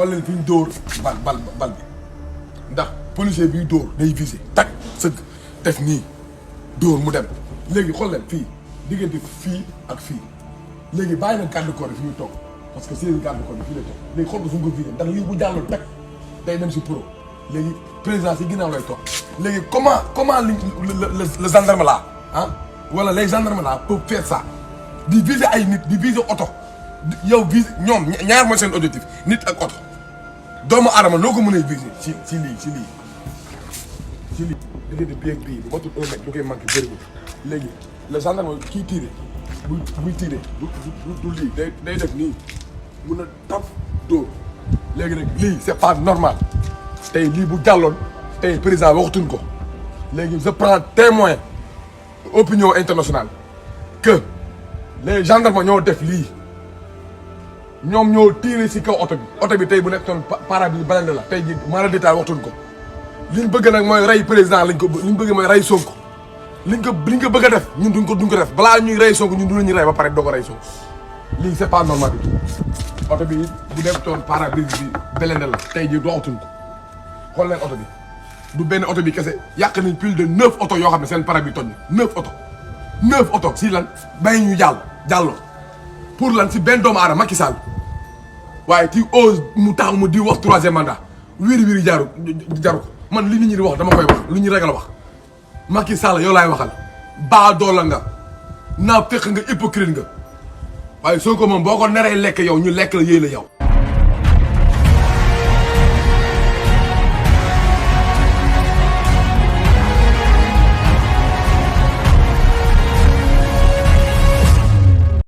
xool leen fi ñu dóor bal bi ndax policier biy dóor day visé tak sëgg def nii dóor mu dem léegi xool leen fii diggante fii ak fii léegi bàyyi na garde corps fi ñu toog parce que seen garde corps fii la toog léegi xool ko fu mu ko visé ndax lii bu jàlloon tak day dem si pro léegi président si ginnaaw lay toog léegi comment le gendarme là ah wala les gendarmes là peuvent faire ça di viser ay nit di viser oto yow viser ñoom ñaar mooy seen objectif nit ak oto doomu aadama loo ko mënee viser ci lii diggante bii ak bii bu matul 1 mètre lu koy manqué bëriwul léegi le gendarme kii tiré buy tiré du lii day def nii mun a taf dóor léegi nag lii c'est pas normal tey lii bu jàlloon tey président waxtuñ ko léegi je prends témoin opinion internationale que les gendarmes ñoo def lii ñoom ñoo tiré si kaw oto bi tey bu nekkoon pare-brise balende la tey ji mara détail waxtuñ ko liñ bëgg nag mooy rey président liñ bëgg mooy rey Sonko liñ ko bëgg a def ñun duñ ko def balaa ñuy rey Sonko ñun du ñu rey ba pare doo ko rey Sonko lii c'est pas normal du tout oto bi bu nekkoon pare-brise bi balende la tey ji waxtuñ ko xool leen oto bi du benn oto bi kese yàq nañ plus de 9 oto yoo xam ne seen pare bi toj na 9 oto si lan bàyyi ñu jàlloo pour lan si benn doomu aadama Macky Sall waaye ti ose mu taxaw mu di wax 3e mandat wiri jaru ko man li nit ñi di wax dama koy wax lu ñu ragal a wax Macky Sall yow laay waxal baa doola nga naa fekk nga hypocrite nga waaye soo ko moom boo ko neree lekk yow ñu lekk la yéey la yow